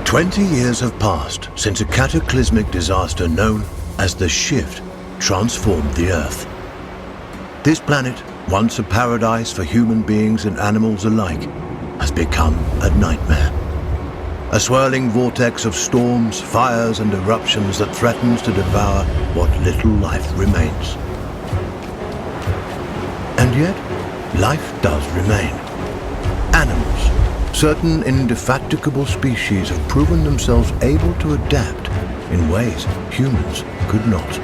20 years have passed since a cataclysmic disaster known as the Shift transformed the Earth. This planet, once a paradise for human beings and animals alike, has become a nightmare. A swirling vortex of storms, fires and eruptions that threatens to devour what little life remains. And yet, life does remain. Animals, certain indefatigable species have proven themselves able to adapt in ways humans could not.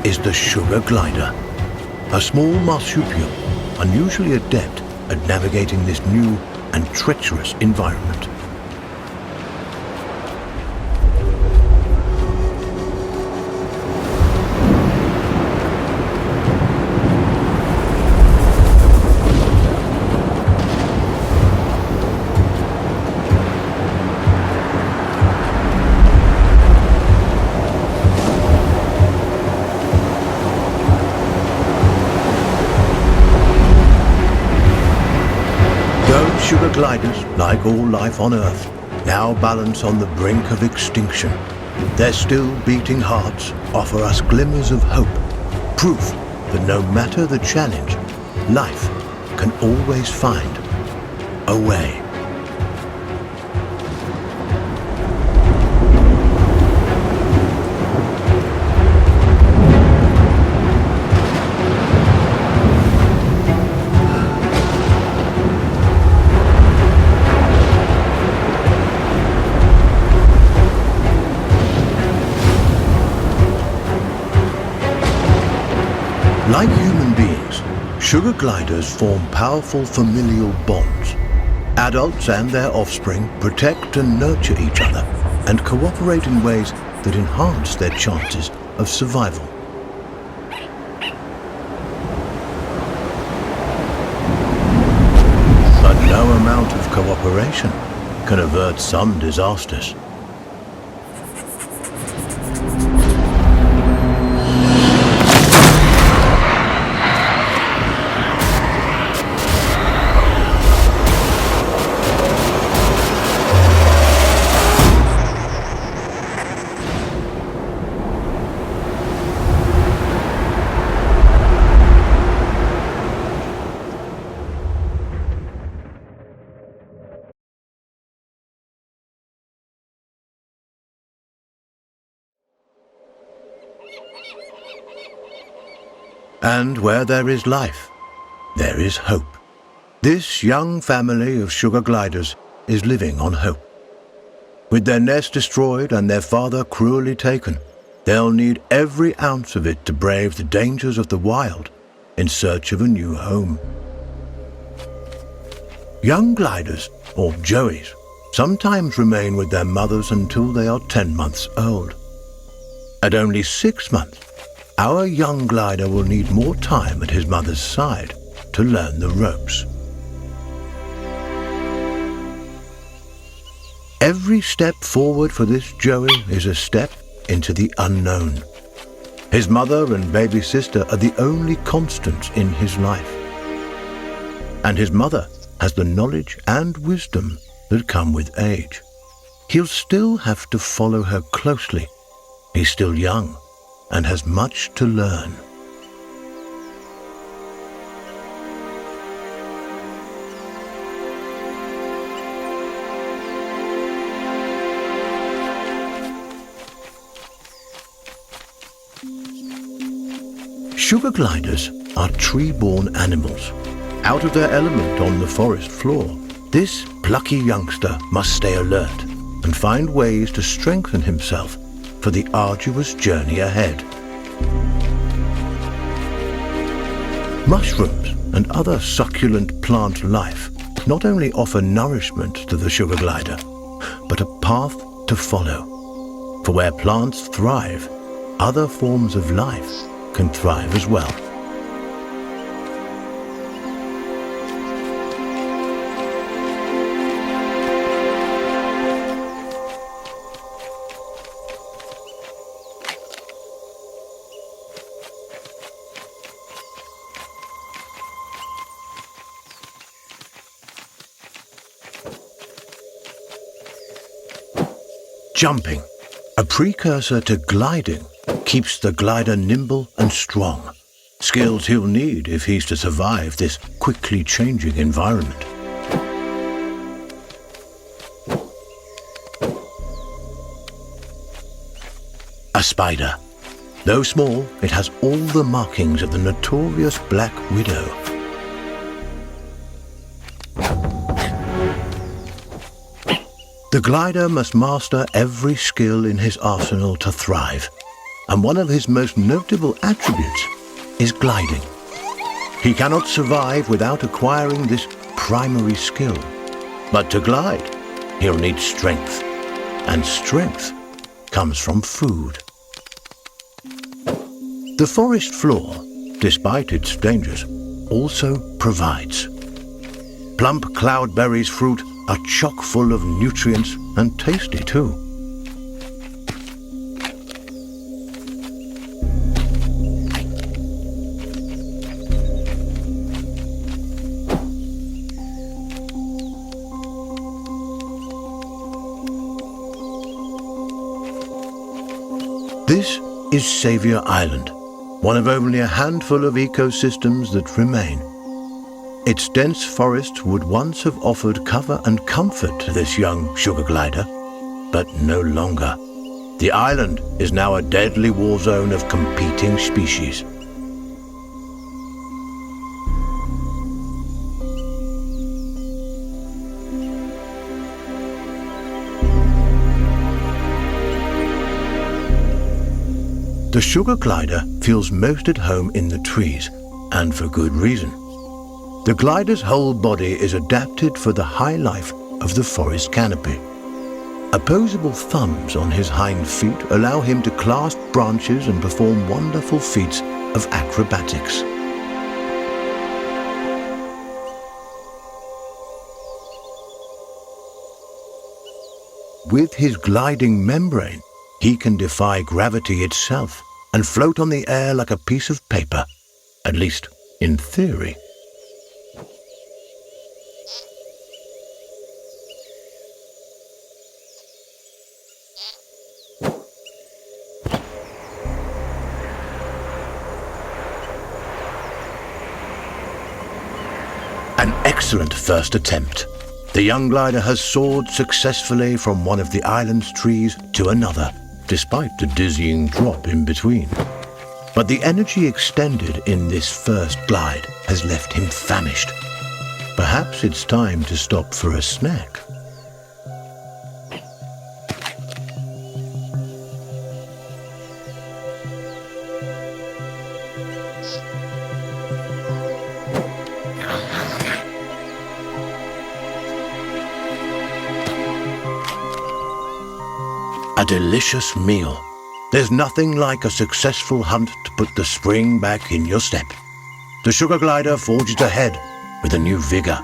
Is the sugar glider, a small marsupial unusually adept at navigating this new and treacherous environment. Sugar gliders, like all life on Earth, now balance on the brink of extinction. Their still beating hearts offer us glimmers of hope, proof that no matter the challenge, life can always find a way. Like human beings, sugar gliders form powerful familial bonds. Adults and their offspring protect and nurture each other and cooperate in ways that enhance their chances of survival. But no amount of cooperation can avert some disasters. And where there is life, there is hope. This young family of sugar gliders is living on hope. With their nest destroyed and their father cruelly taken, they'll need every ounce of it to brave the dangers of the wild in search of a new home. Young gliders, or joeys, sometimes remain with their mothers until they are 10 months old. At only 6 months, our young glider will need more time at his mother's side to learn the ropes. Every step forward for this joey is a step into the unknown. His mother and baby sister are the only constants in his life. And his mother has the knowledge and wisdom that come with age. He'll still have to follow her closely. He's still young and has much to learn. Sugar gliders are tree-born animals. Out of their element on the forest floor, this plucky youngster must stay alert and find ways to strengthen himself for the arduous journey ahead. Mushrooms and other succulent plant life not only offer nourishment to the sugar glider, but a path to follow. For where plants thrive, other forms of life can thrive as well. Jumping, a precursor to gliding, keeps the glider nimble and strong, skills he'll need if he's to survive this quickly changing environment. A spider. Though small, it has all the markings of the notorious Black Widow. The glider must master every skill in his arsenal to thrive, and one of his most notable attributes is gliding. He cannot survive without acquiring this primary skill. But to glide, he'll need strength, and strength comes from food. The forest floor, despite its dangers, also provides. Plump cloudberries fruit are chock full of nutrients and tasty too. This is Saviour Island, one of only a handful of ecosystems that remain. Its dense forests would once have offered cover and comfort to this young sugar glider, but no longer. The island is now a deadly war zone of competing species. The sugar glider feels most at home in the trees, and for good reason. The glider's whole body is adapted for the high life of the forest canopy. Opposable thumbs on his hind feet allow him to clasp branches and perform wonderful feats of acrobatics. With his gliding membrane, he can defy gravity itself and float on the air like a piece of paper, at least in theory. An excellent first attempt. The young glider has soared successfully from one of the island's trees to another, despite the dizzying drop in between. But the energy expended in this first glide has left him famished. Perhaps it's time to stop for a snack. A delicious meal. There's nothing like a successful hunt to put the spring back in your step. The sugar glider forges ahead with a new vigor.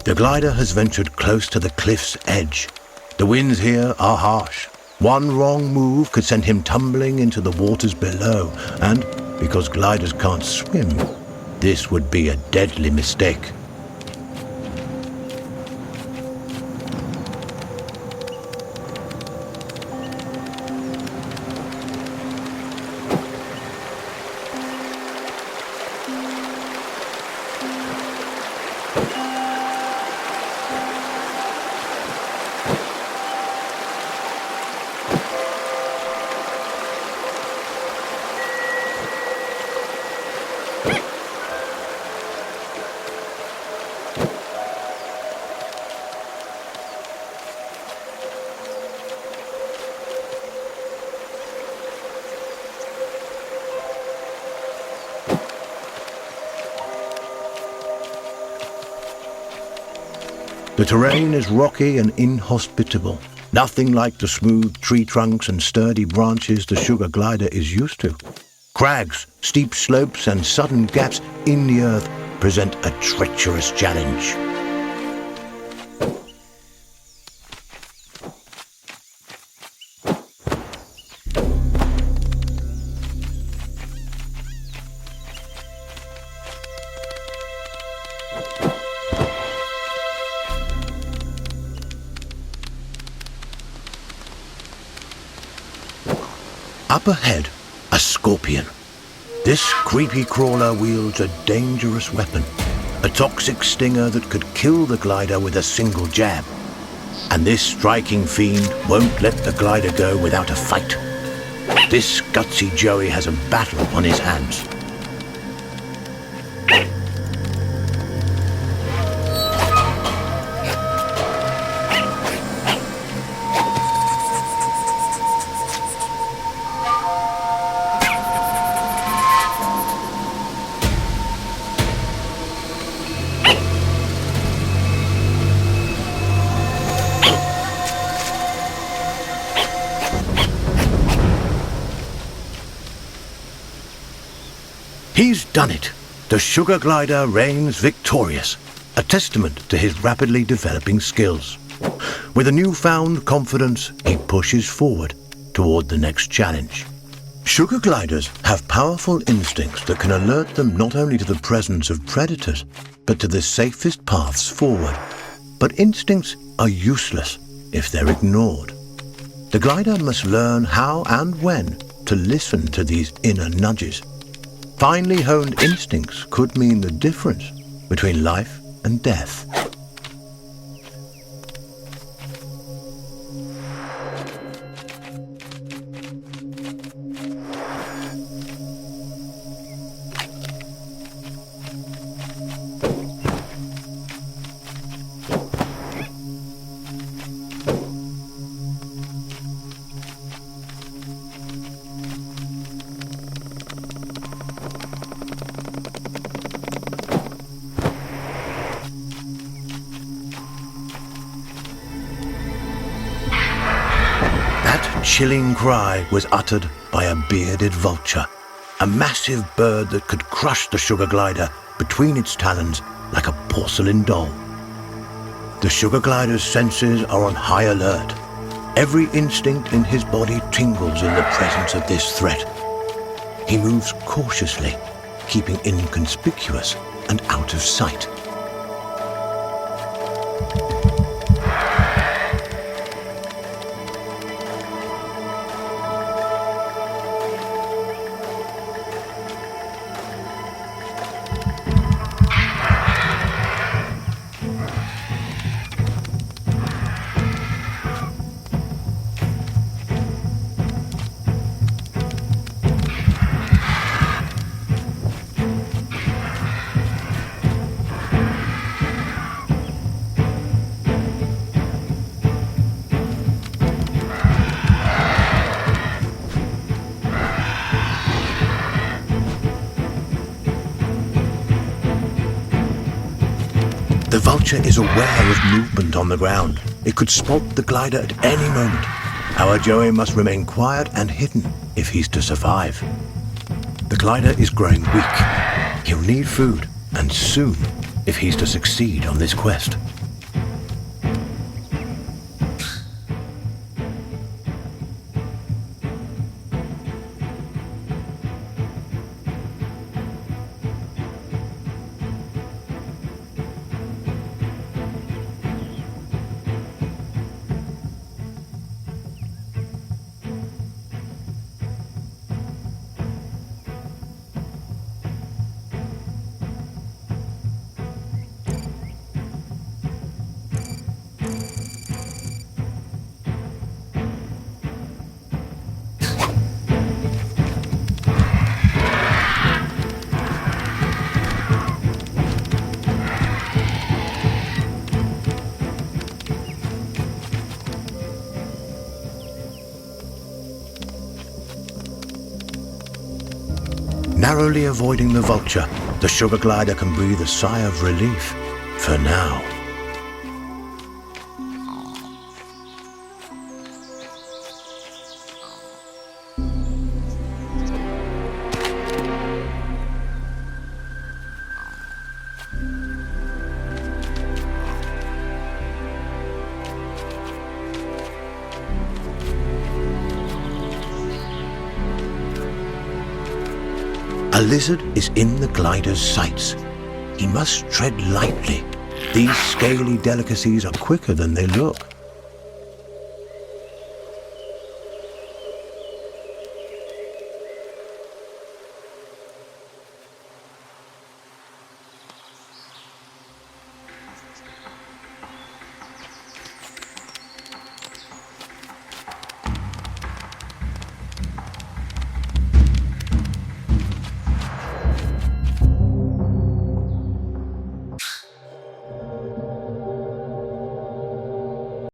The glider has ventured close to the cliff's edge. The winds here are harsh. One wrong move could send him tumbling into the waters below, and because gliders can't swim, this would be a deadly mistake. The terrain is rocky and inhospitable, nothing like the smooth tree trunks and sturdy branches the sugar glider is used to. Crags, steep slopes and sudden gaps in the earth present a treacherous challenge. Up ahead, a scorpion. This creepy crawler wields a dangerous weapon, a toxic stinger that could kill the glider with a single jab. And this striking fiend won't let the glider go without a fight. This gutsy Joey has a battle on his hands. He's done it. The sugar glider reigns victorious, a testament to his rapidly developing skills. With a newfound confidence, he pushes forward toward the next challenge. Sugar gliders have powerful instincts that can alert them not only to the presence of predators, but to the safest paths forward. But instincts are useless if they're ignored. The glider must learn how and when to listen to these inner nudges. Finely honed instincts could mean the difference between life and death. Chilling cry was uttered by a bearded vulture, a massive bird that could crush the sugar glider between its talons like a porcelain doll. The sugar glider's senses are on high alert. Every instinct in his body tingles in the presence of this threat. He moves cautiously, keeping inconspicuous and out of sight. The vulture is aware of movement on the ground. It could spot the glider at any moment. Our Joey must remain quiet and hidden if he's to survive. The glider is growing weak. He'll need food, and soon, if he's to succeed on this quest. Narrowly avoiding the vulture, the sugar glider can breathe a sigh of relief for now. A lizard is in the glider's sights. He must tread lightly. These scaly delicacies are quicker than they look.